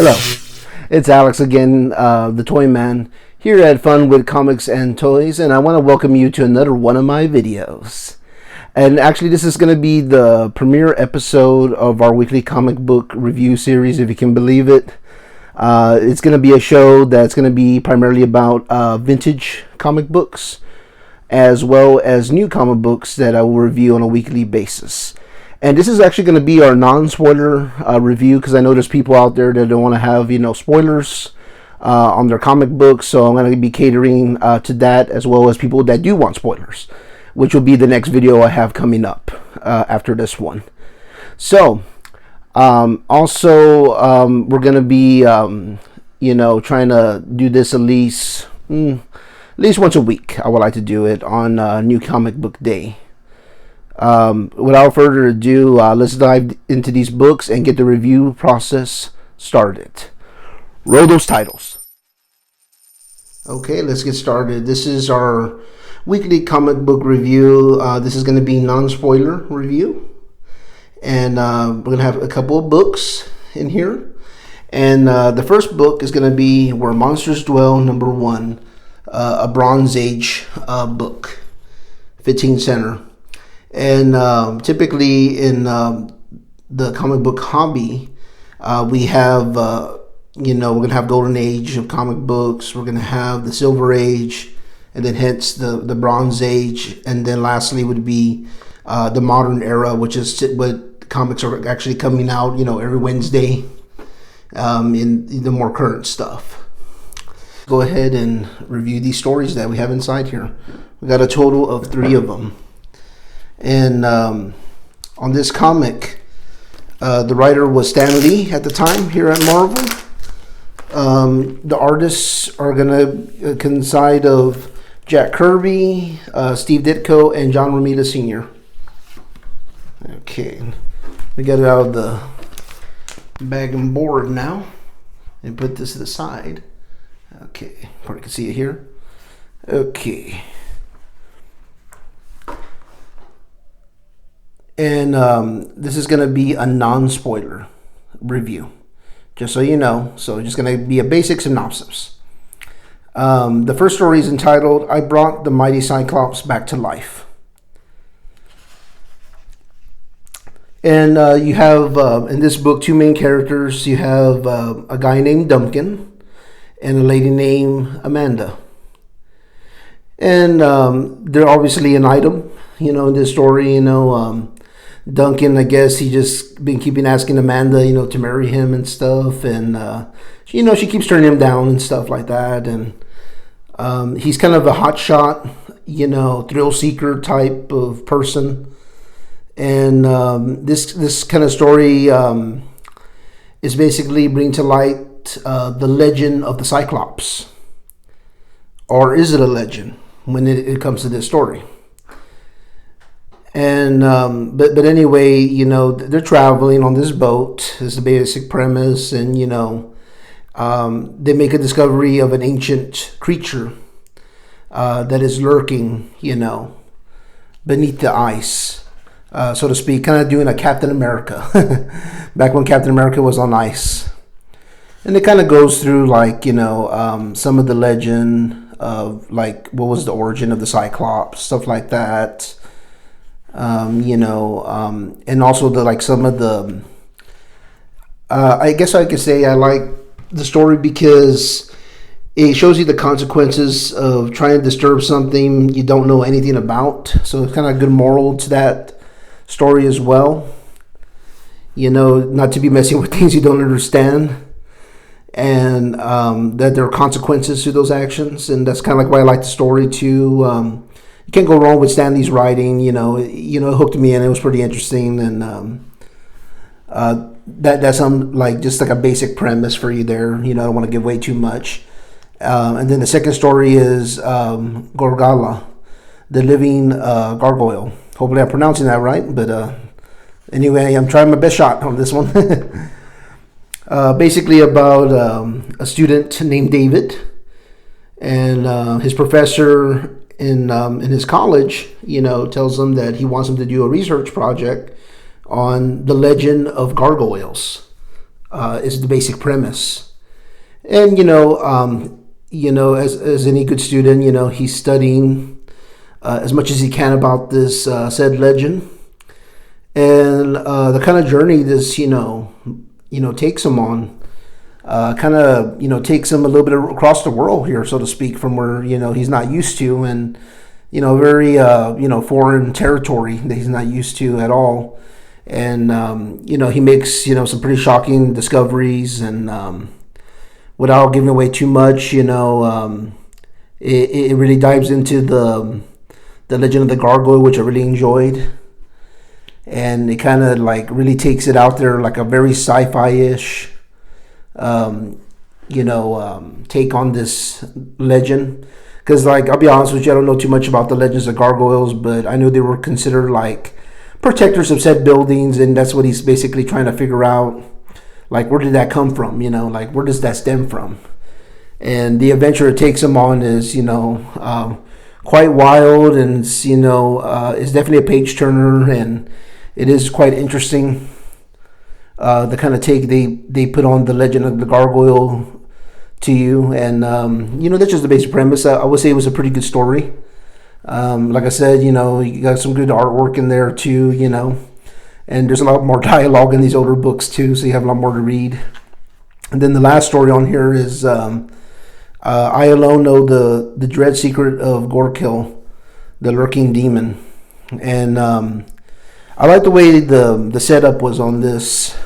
Hello, it's Alex again, the Toy Man, here at Fun with Comics and Toys, and I want to welcome you to another one of my videos. And actually, this is going to be the premiere episode of our weekly comic book review series, if you can believe it. It's going to be a show that's going to be primarily about vintage comic books, as well as new comic books that I will review on a weekly basis. And this is actually going to be our non-spoiler review, because I know there's people out there that don't want to have, spoilers on their comic books. So I'm going to be catering to that, as well as people that do want spoilers, which will be the next video I have coming up after this one. So also we're going to be trying to do this at least once a week. I would like to do it on New Comic Book Day. Without further ado, let's dive into these books and get the review process started. Roll those titles. Okay, let's get started. This is our weekly comic book review. This is going to be non-spoiler review. And we're going to have a couple of books in here. And the first book is going to be Where Monsters Dwell, #1, a Bronze Age book, 15th Center. And typically in the comic book hobby, we have, we're going to have Golden Age of comic books. We're going to have the Silver Age, and then hence the Bronze Age. And then lastly would be the modern era, which is what comics are actually coming out, every Wednesday in the more current stuff. Go ahead and review these stories that we have inside here. We got a total of 3 of them. And on this comic, the writer was Stan Lee at the time here at Marvel. The artists are going to consist of Jack Kirby, Steve Ditko, and John Romita Sr. Okay, we got it out of the bag and board now and put this to the side. Okay, probably can see it here. Okay. And this is going to be a non-spoiler review, just so you know. So just going to be a basic synopsis. The first story is entitled, I Brought the Mighty Cyclops Back to Life. And you have, in this book, 2 main characters. You have a guy named Duncan and a lady named Amanda. And they're obviously an item, in this story, Duncan, I guess he just been keeping asking Amanda, to marry him and stuff. And, she keeps turning him down and stuff like that. And he's kind of a hotshot, thrill seeker type of person. And this kind of story is basically bringing to light the legend of the Cyclops. Or is it a legend when it comes to this story? And but anyway, they're traveling on this boat is the basic premise. And they make a discovery of an ancient creature that is lurking, beneath the ice, so to speak, kind of doing a Captain America back when Captain America was on ice. And it kind of goes through some of the legend of what was the origin of the Cyclops, stuff like that. And also some of the, I guess I could say I like the story because it shows you the consequences of trying to disturb something you don't know anything about. So it's kind of a good moral to that story as well. Not to be messing with things you don't understand. And that there are consequences to those actions. And that's kind of why I like the story too. You can't go wrong with Stan Lee's writing. It hooked me in. It was pretty interesting, and that's just like a basic premise for you there. I don't want to give away too much. And then the second story is Gorgala, the living gargoyle. Hopefully I'm pronouncing that right. But anyway, I'm trying my best shot on this one. Basically about a student named David, and his professor in his college, tells him that he wants him to do a research project on the legend of gargoyles. is the basic premise. And as any good student, he's studying as much as he can about this said legend, and the kind of journey this takes him on. Takes him a little bit across the world here, so to speak, from where he's not used to, and very foreign territory that he's not used to at all. And he makes some pretty shocking discoveries, and without giving away too much, it really dives into the Legend of the Gargoyle, which I really enjoyed, and it kind of like really takes it out there, like a very sci-fi-ish take on this legend. Because, like, I'll be honest with you, I don't know too much about the Legends of Gargoyles, but I know they were considered like protectors of said buildings, and that's what he's basically trying to figure out. Like, where did that come from? Like, where does that stem from? And the adventure it takes him on is, quite wild, and it's definitely a page turner, and it is quite interesting. The kind of take they put on the Legend of the Gargoyle to you, and that's just the basic premise. I would say it was a pretty good story. Like I said, you got some good artwork in there too, and there's a lot more dialogue in these older books too, so you have a lot more to read. And then the last story on here is I Alone Know the Dread Secret of Gorkill, the Lurking Demon. And I like the way the setup was on this.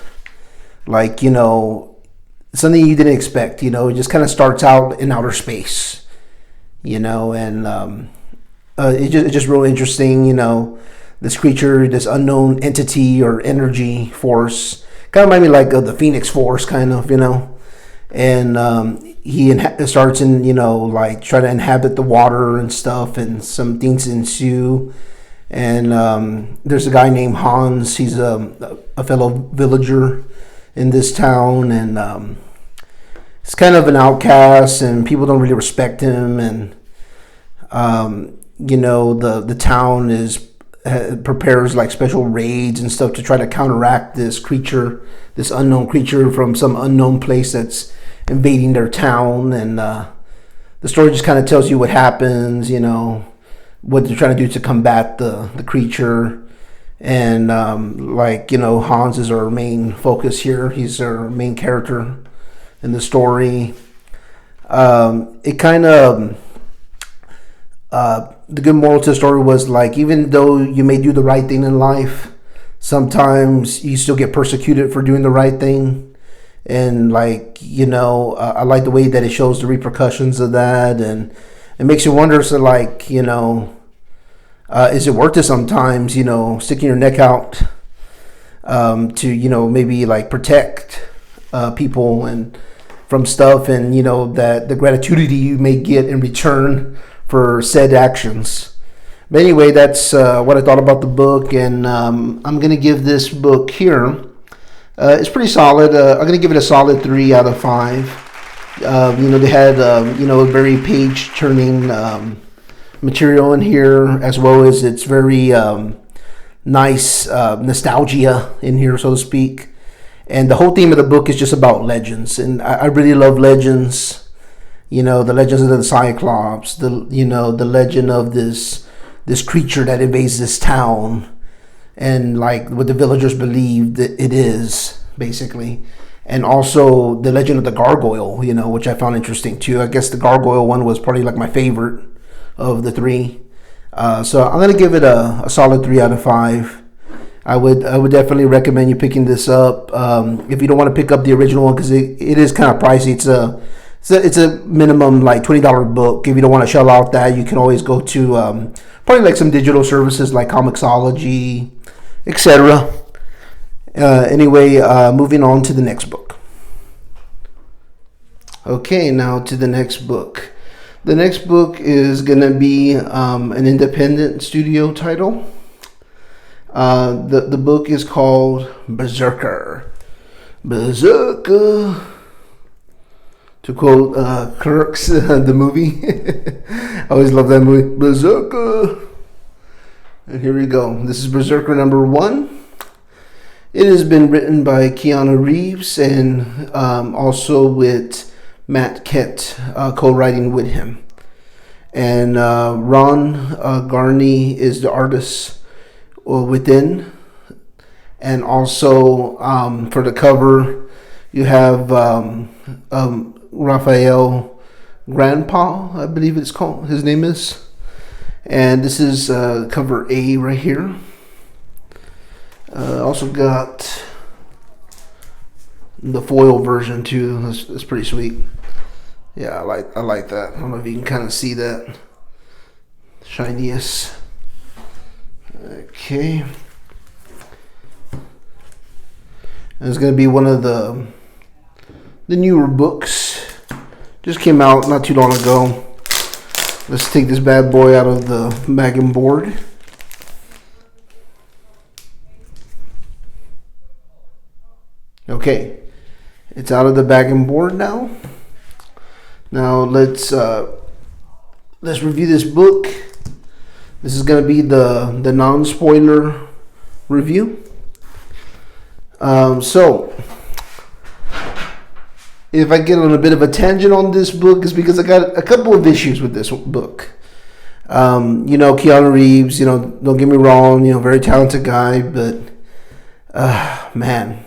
Like, something you didn't expect, it just kind of starts out in outer space, and it's just real interesting, this creature, this unknown entity or energy force, kind of remind me like of the Phoenix Force, kind of, and he starts in, like try to inhabit the water and stuff, and some things ensue. And there's a guy named Hans. He's a fellow villager in this town, and he's kind of an outcast, and people don't really respect him. And the town prepares like special raids and stuff to try to counteract this unknown creature from some unknown place that's invading their town. And the story just kind of tells you what happens, what they're trying to do to combat the creature. And Hans is our main focus here. He's our main character in the story. It kind of the good moral to the story was, like, even though you may do the right thing in life, sometimes you still get persecuted for doing the right thing. And I like the way that it shows the repercussions of that, and it makes you wonder, so is it worth it sometimes, sticking your neck out to, maybe like protect people and from stuff, and, that the gratitude you may get in return for said actions. But anyway, that's what I thought about the book, and I'm going to give this book here. It's pretty solid. I'm going to give it a solid 3 out of 5. They had, a very page-turning material in here, as well as it's very nice nostalgia in here, so to speak. And the whole theme of the book is just about legends, and I really love legends. The legends of the Cyclops, the legend of this creature that invades this town, and like what the villagers believe that it is, basically. And also the legend of the gargoyle, which I found interesting too. I guess the gargoyle one was probably like my favorite of the 3. So I'm going to give it a solid 3 out of 5. I would definitely recommend you picking this up. If you don't want to pick up the original one, because it is kind of pricey. It's a minimum like $20 book. If you don't want to shell out that, you can always go to probably like some digital services like Comixology, etc. Anyway, moving on to the next book. Okay, now to the next book. The next book is going to be an independent studio title. The book is called Berserker. Berserker. To quote Clerks, the movie. I always love that movie. Berserker. And here we go. This is Berserker number 1. It has been written by Keanu Reeves and also with Matt Kent co-writing with him. And Ron Garney is the artist within. And also for the cover, you have Raphael Grandpa, I believe it's called. His name is. And this is cover A right here. Also got the foil version too. That's pretty sweet. Yeah, I like that. I don't know if you can kind of see that shiniest. Okay. And it's gonna be one of the newer books. Just came out not too long ago. Let's take this bad boy out of the bag and board. Okay, it's out of the bag and board now. Now let's review this book. This is going to be the non-spoiler review. So if I get on a bit of a tangent on this book, it's because I got a couple of issues with this book. Keanu Reeves, don't get me wrong, very talented guy, but man,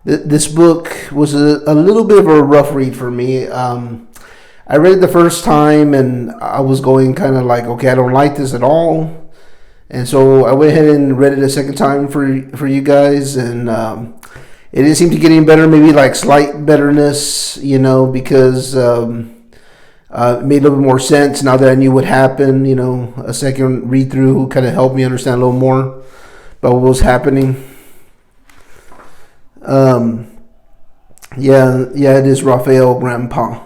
this book was a little bit of a rough read for me. I read it the first time and I was going kind of like, okay, I don't like this at all. And so I went ahead and read it a second time for you guys, and it didn't seem to get any better, maybe like slight betterness, because it made a little bit more sense now that I knew what happened. A second read through kind of helped me understand a little more about what was happening. It is Raphael Grandpa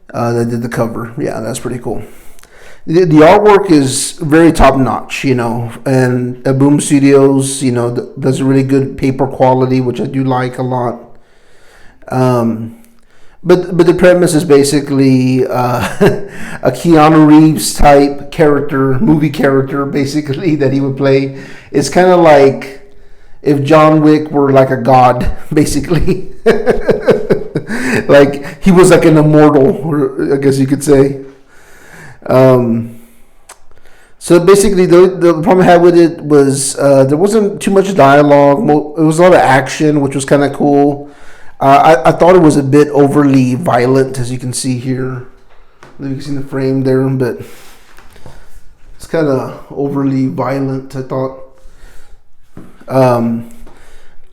that did the cover. Yeah, that's pretty cool. The artwork is very top notch, and Boom Studios, does a really good paper quality, which I do like a lot. But the premise is basically a Keanu Reeves type movie character, basically, that he would play. It's kind of like if John Wick were like a god, basically. Like he was like an immortal, or I guess you could say. So basically the problem I had with it was there wasn't too much dialogue. It was a lot of action, which was kind of cool. I thought it was a bit overly violent, as you can see here. You can see the frame there, but it's kind of overly violent, I thought.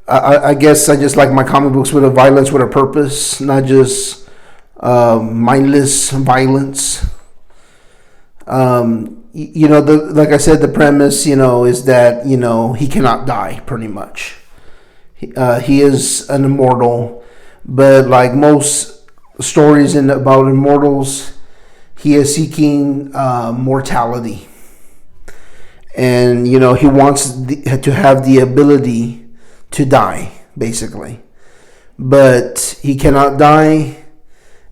I guess I just like my comic books with a violence with a purpose, not just mindless violence. Like I said, the premise, is that, he cannot die, pretty much. He is an immortal, but like most stories about immortals, he is seeking mortality. And, he wants to have the ability to die, basically. But he cannot die,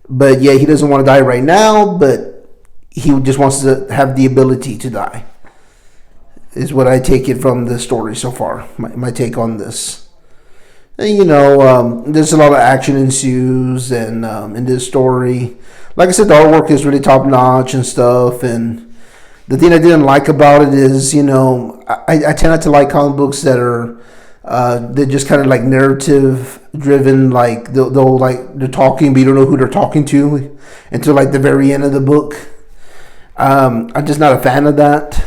but yeah, he doesn't want to die right now, but he just wants to have the ability to die, is what I take it from the story so far, my take on this. And, there's a lot of action ensues, and in this story, like I said, the artwork is really top notch and stuff. And the thing I didn't like about it is, I tend not to like comic books that are they're just kind of like narrative driven, like they'll like they're talking, but you don't know who they're talking to until like the very end of the book. I'm just not a fan of that.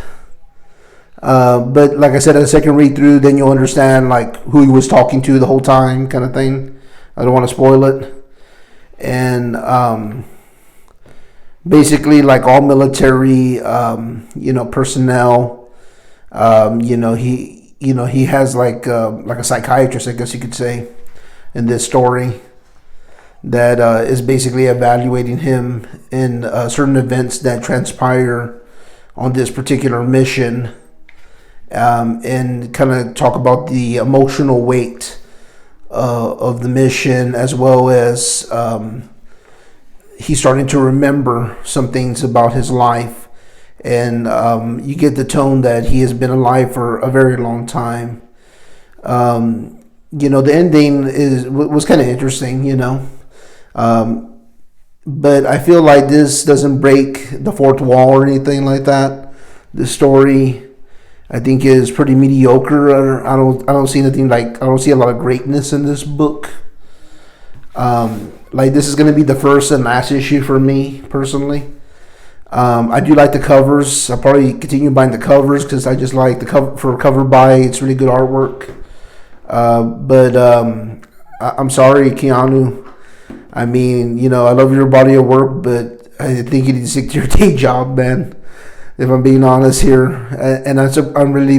But like I said, a second read through, then you'll understand like who he was talking to the whole time, kind of thing. I don't want to spoil it. And basically, like all military, personnel, he has like a psychiatrist, I guess you could say, in this story, that is basically evaluating him in certain events that transpire on this particular mission, and kind of talk about the emotional weight of the mission, as well as he's starting to remember some things about his life. And you get the tone that he has been alive for a very long time. The ending was kind of interesting, but I feel like this doesn't break the fourth wall or anything like that. The story, I think, is pretty mediocre. I don't see anything like I don't see a lot of greatness in this book. This is going to be the first and last issue for me personally. I do like the covers. I'll probably continue buying the covers because I just like the cover for cover buy. It's really good artwork. But I'm sorry, Keanu. I mean, I love your body of work, but I think you need to stick to your day job, man. If I'm being honest here, and I'm really,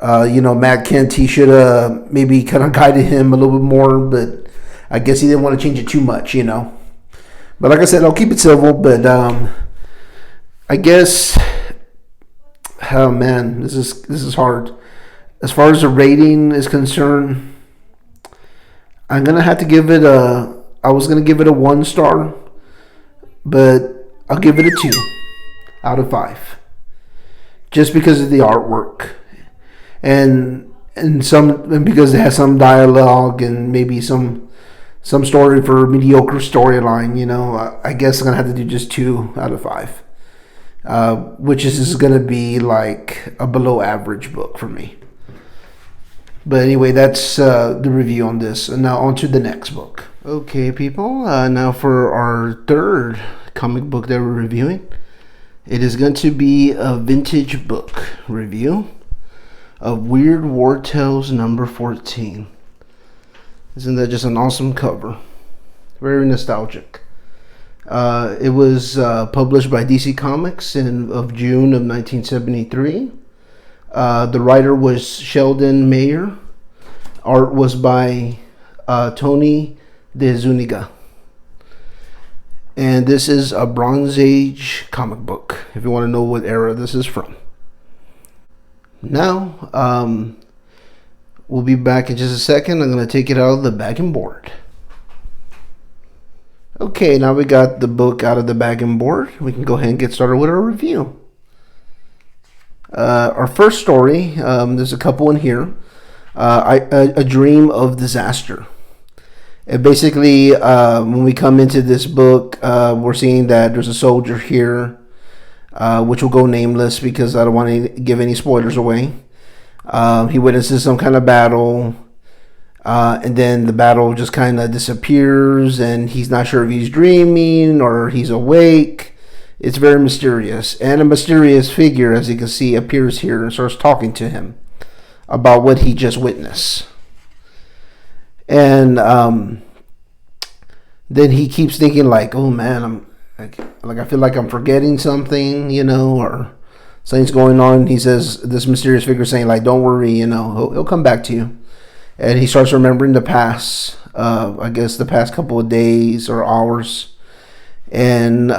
Matt Kent. He should have maybe kind of guided him a little bit more, but I guess he didn't want to change it too much, But like I said, I'll keep it civil. But I guess, oh man, this is hard. As far as the rating is concerned, I'm gonna have to give it I was gonna give it a 1 star, but I'll give it a 2 out of 5, just because of the artwork and because it has some dialogue and maybe some story for mediocre storyline. I guess I'm gonna have to do just 2 out of 5, which is gonna be like a below average book for me. But anyway, that's the review on this. And now on to the next book. Okay, people. Now for our third comic book that we're reviewing. It is going to be a vintage book review of Weird War Tales number 14. Isn't that just an awesome cover? Very nostalgic. It was published by DC Comics of June of 1973. The writer was Sheldon Mayer. Art was by Tony DeZuniga. And this is a Bronze Age comic book, if you want to know what era this is from. Now, we'll be back in just a second. I'm going to take it out of the bag and board. Okay, now we got the book out of the bag and board. We can go ahead and get started with our review. Our first story, there's a couple in here. A Dream of Disaster. And basically, when we come into this book, we're seeing that there's a soldier here, which will go nameless because I don't want to give any spoilers away. He witnesses some kind of battle, and then the battle just kind of disappears, and he's not sure if he's dreaming or he's awake. It's very mysterious, and a mysterious figure, as you can see, appears here and starts talking to him about what he just witnessed. And then he keeps thinking like, oh man, I feel like I'm forgetting something, or something's going on. He says, this mysterious figure saying like, don't worry, he'll come back to you. And he starts remembering the past, I guess the past couple of days or hours. And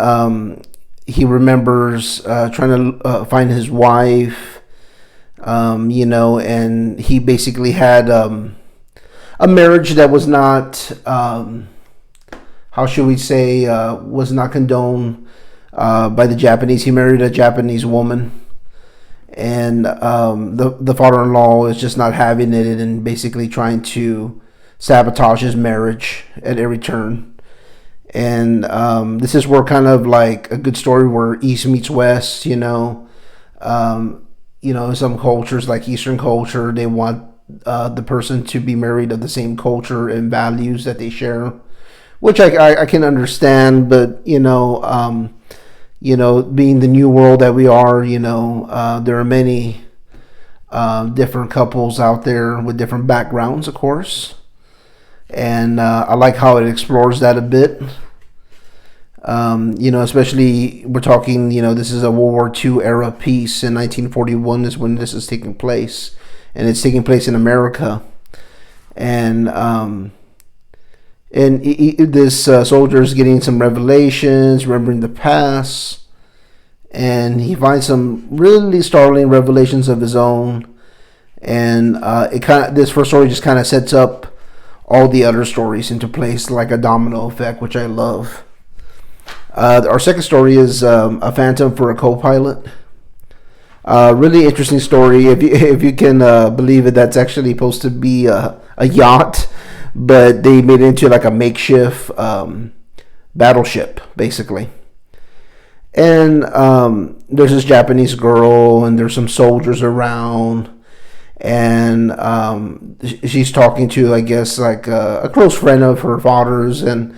he remembers trying to find his wife, and he basically had a marriage that was not, how should we say, was not condoned by the Japanese. He married a Japanese woman, and the father-in-law is just not having it and basically trying to sabotage his marriage at every turn. And this is where kind of like a good story where East meets West, in some cultures like Eastern culture, they want the person to be married of the same culture and values that they share, which I can understand. But being the new world that we are, there are many different couples out there with different backgrounds, of course. And I like how it explores that a bit. Especially we're talking, this is a World War II era piece. In 1941 is when this is taking place, and it's taking place in America. And this soldier is getting some revelations, remembering the past, and he finds some really startling revelations of his own. And this first story just kind of sets up all the other stories into place like a domino effect, which I love. Our second story is A Phantom for a Co-Pilot. Really interesting story. If you can believe it, that's actually supposed to be a yacht, but they made it into like a makeshift battleship, basically. And there's this Japanese girl, and there's some soldiers around, and she's talking to, I guess, like a close friend of her father's, and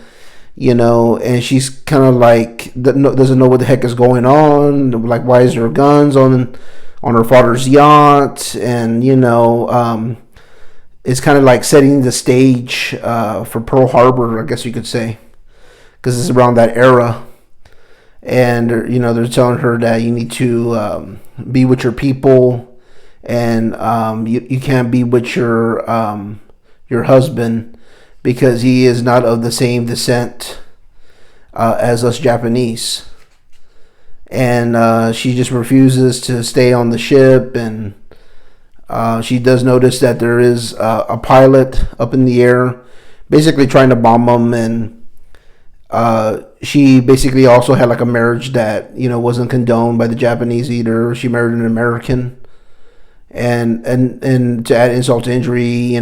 and she's kind of like doesn't know what the heck is going on. Like, why is there guns on her father's yacht? And it's kind of like setting the stage for Pearl Harbor, I guess you could say, because it's around that era. And they're telling her that you need to be with your people, and you can't be with your husband because he is not of the same descent as us Japanese. And she just refuses to stay on the ship, and she does notice that there is a pilot up in the air, basically trying to bomb them. And she basically also had like a marriage that wasn't condoned by the Japanese either. She married an American, and to add insult to injury,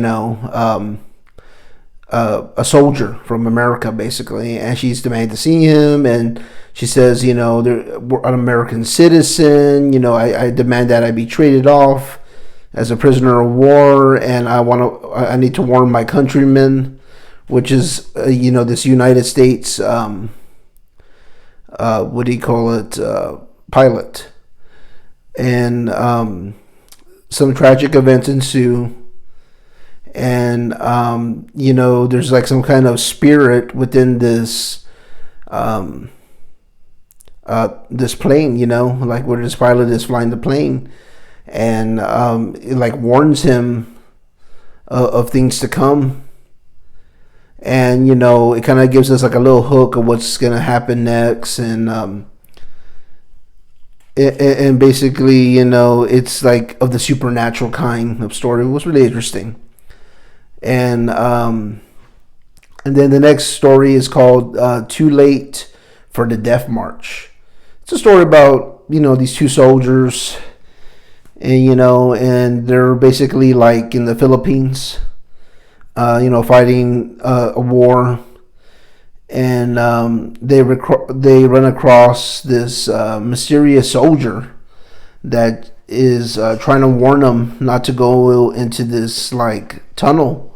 a soldier from America, basically, and she's demanding to see him. And she says, we're an American citizen. I demand that I be traded off as a prisoner of war, and I need to warn my countrymen, which is this United States what do you call it, pilot. And some tragic events ensue. And there's like some kind of spirit within this this plane, like where this pilot is flying the plane, and it like warns him of things to come. And it kind of gives us like a little hook of what's gonna happen next. And basically, it's like of the supernatural kind of story. It was really interesting. And then the next story is called Too Late for the Death March. It's a story about these two soldiers, and and they're basically like in the Philippines, fighting a war. And they run across this mysterious soldier that is trying to warn them not to go into this like tunnel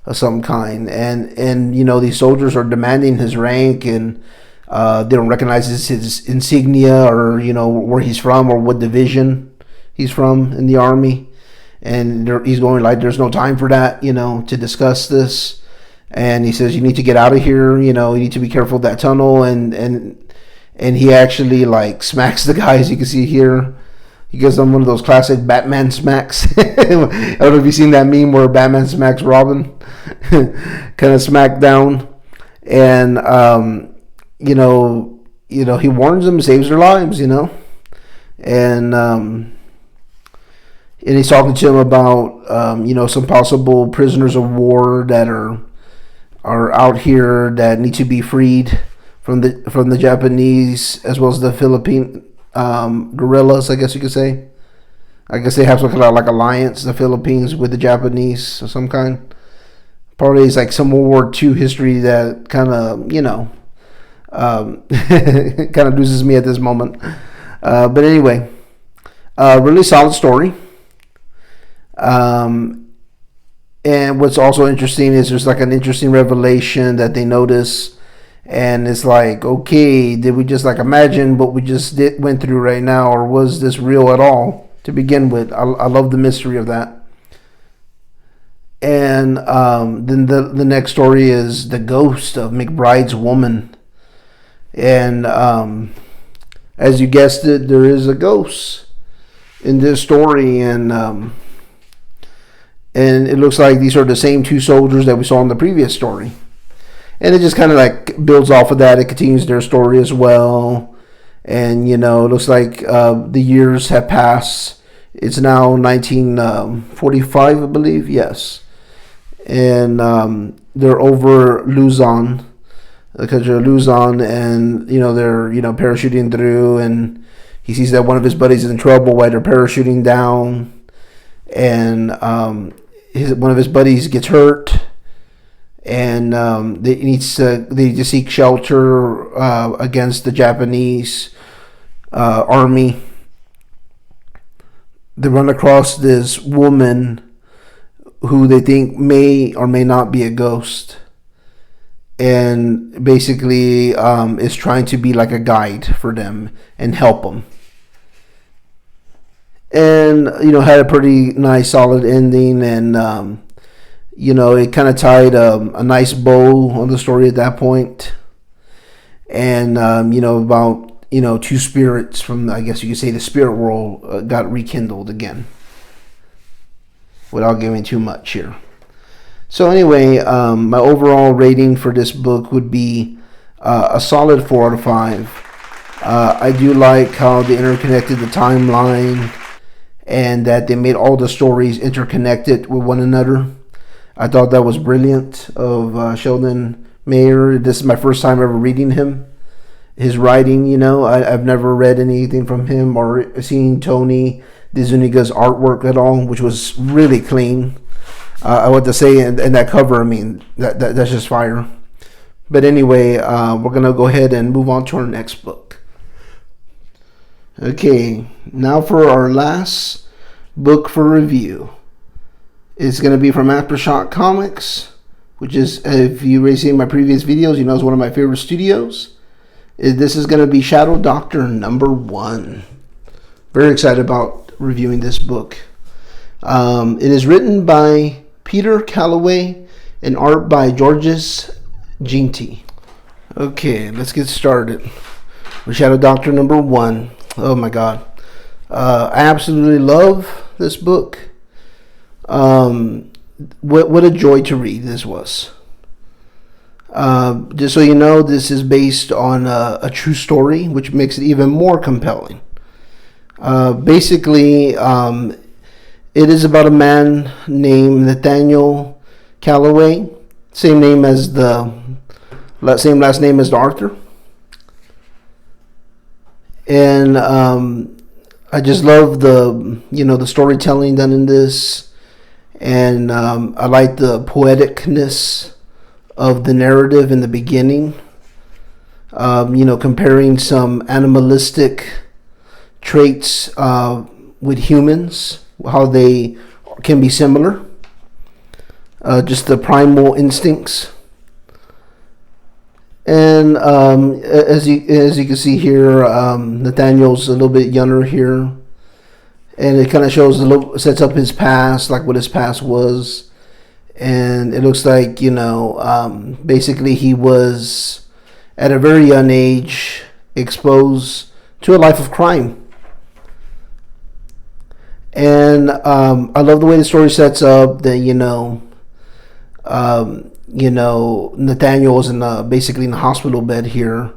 of some kind. And these soldiers are demanding his rank, and they don't recognize his insignia, or where he's from or what division he's from in the army. And he's going like, there's no time for that, to discuss this. And he says, you need to get out of here. You need to be careful of that tunnel. And he actually like smacks the guy, as you can see here. He gives them one of those classic Batman smacks. I don't know if you've seen that meme where Batman smacks Robin. Kind of smack down. And he warns them, saves their lives, and he's talking to him about some possible prisoners of war that are out here that need to be freed from the Japanese, as well as the Philippine guerrillas, I guess you could say. I guess they have some kind of like alliance, the Philippines with the Japanese of some kind. Probably it's like some World War II history that kind of kind of loses me at this moment. But anyway, really solid story. And what's also interesting is there's like an interesting revelation that they notice, and it's like, okay, did we just like imagine what we just went through right now, or was this real at all to begin with? I love the mystery of that. And then the next story is the Ghost of Mcbride's Woman. And as you guessed it, there is a ghost in this story. And it looks like these are the same two soldiers that we saw in the previous story. And it just kind of like builds off of that. It continues their story as well. And, it looks like the years have passed. It's now 1945, I believe. Yes. And they're over the country of Luzon. And, they're, parachuting through. And he sees that one of his buddies is in trouble while they're parachuting down, and one of his buddies gets hurt, and they just seek shelter against the Japanese army. They run across this woman who they think may or may not be a ghost, and basically is trying to be like a guide for them and help them. And had a pretty nice solid ending, and it kind of tied a nice bow on the story at that point. And about two spirits from, I guess you could say, the spirit world got rekindled again, without giving too much here. So anyway, my overall rating for this book would be a solid 4 out of 5. I do like how they interconnected the timeline, and that they made all the stories interconnected with one another. I thought that was brilliant of Sheldon Mayer. This is my first time ever reading his writing. I've never read anything from him or seen Tony DeZuniga's artwork at all, which was really clean. I want to say, and that cover, I mean, that's just fire. But anyway, we're going to go ahead and move on to our next book. Okay, now for our last book for review. It's going to be from Aftershock Comics, which is, if you've already seen my previous videos, is one of my favorite studios. This is going to be Shadow Doctor number 1. Very excited about reviewing this book. It is written by Peter Calloway and art by Georges Ginty. Okay, let's get started with Shadow Doctor number 1. Oh my God. I absolutely love this book. What a joy to read this was. Just so you know, this is based on a true story, which makes it even more compelling. Basically, it is about a man named Nathaniel Calloway, same last name as the author. And I just love the storytelling done in this, and I like the poeticness of the narrative in the beginning. Comparing some animalistic traits with humans, how they can be similar. Just the primal instincts. And as you can see here, Nathaniel's a little bit younger here, and it kind of sets up his past, like what his past was, and it looks like basically he was at a very young age exposed to a life of crime. And I love the way the story sets up that Nathaniel was basically in the hospital bed here,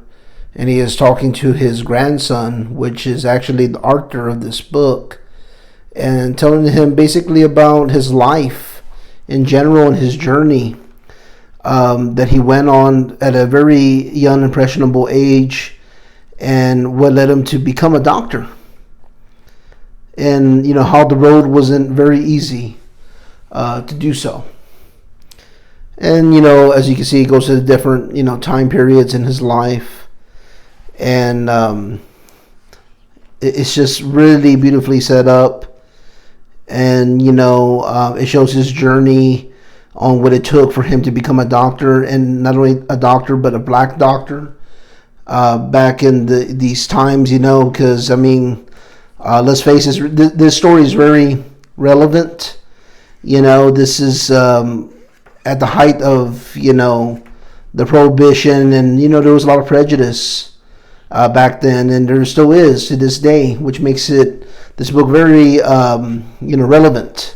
and he is talking to his grandson, which is actually the author of this book, and telling him basically about his life in general and his journey that he went on at a very young, impressionable age, and what led him to become a doctor. And how the road wasn't very easy to do so. And as you can see, he goes to the different time periods in his life, and it's just really beautifully set up. And it shows his journey on what it took for him to become a doctor, and not only a doctor but a black doctor back in these times. Because let's face it, this story is very relevant. This is at the height of the Prohibition, and there was a lot of prejudice back then, and there still is to this day, which makes this book very relevant.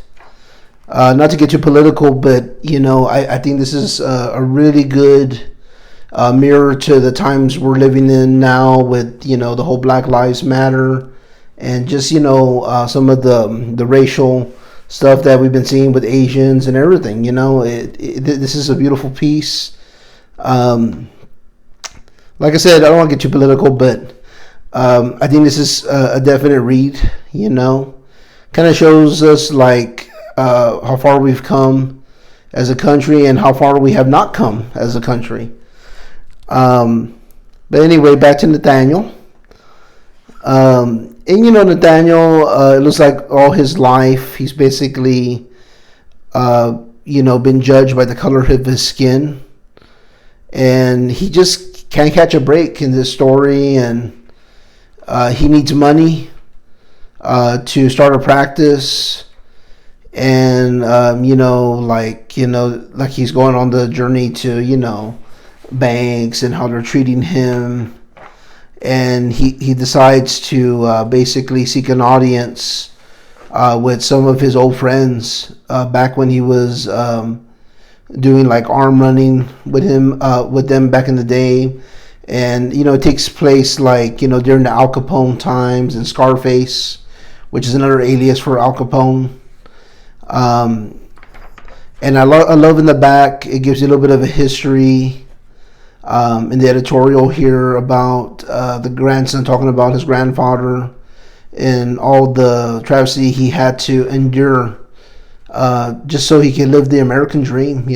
Not to get too political, but I think this is a really good mirror to the times we're living in now, with the whole Black Lives Matter, and just some of the racial stuff that we've been seeing with Asians and everything. This is a beautiful piece. Like I said, I don't want to get too political, but I think this is a definite read. Kind of shows us like how far we've come as a country and how far we have not come as a country. But anyway, back to Nathaniel. And Nathaniel, it looks like all his life he's basically been judged by the color of his skin, and he just can't catch a break in this story, and he needs money to start a practice, and like he's going on the journey to banks and how they're treating him, and he decides to basically seek an audience with some of his old friends back when he was doing like arm running with them back in the day. And it takes place like during the Al Capone times and Scarface, which is another alias for Al Capone. And I love in the back it gives you a little bit of a history in the editorial here about the grandson talking about his grandfather and all the travesty he had to endure just so he could live the American dream,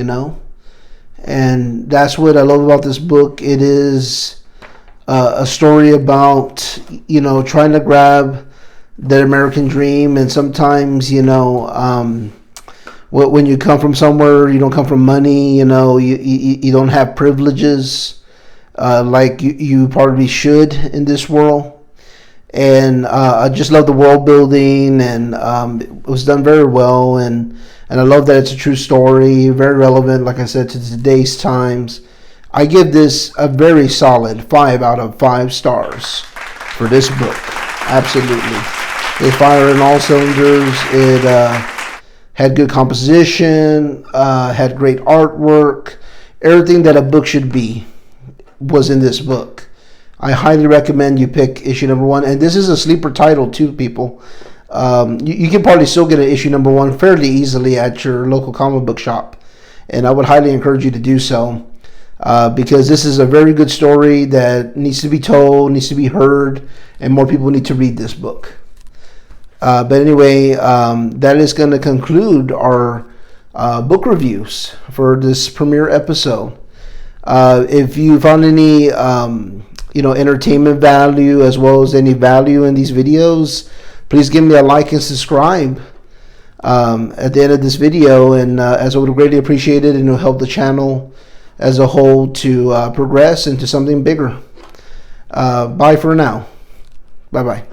And that's what I love about this book. It is a story about, trying to grab that American dream. And sometimes, when you come from somewhere, you don't come from money, you don't have privileges like you probably should in this world. And I just love the world building, and it was done very well, and I love that it's a true story, very relevant, like I said, to today's times. I give this a very solid 5 out of 5 stars for this book. Absolutely. It fired on all cylinders. It had good composition, had great artwork. Everything that a book should be was in this book. I highly recommend you pick issue number 1. And this is a sleeper title too, people. You can probably still get an issue number 1 fairly easily at your local comic book shop. And I would highly encourage you to do so. Because this is a very good story that needs to be told, needs to be heard, and more people need to read this book. But anyway, that is going to conclude our book reviews for this premiere episode. If you found any entertainment value as well as any value in these videos, please give me a like and subscribe at the end of this video, and as I would greatly appreciate it, and it'll help the channel as a whole to progress into something bigger. Bye for now. Bye bye.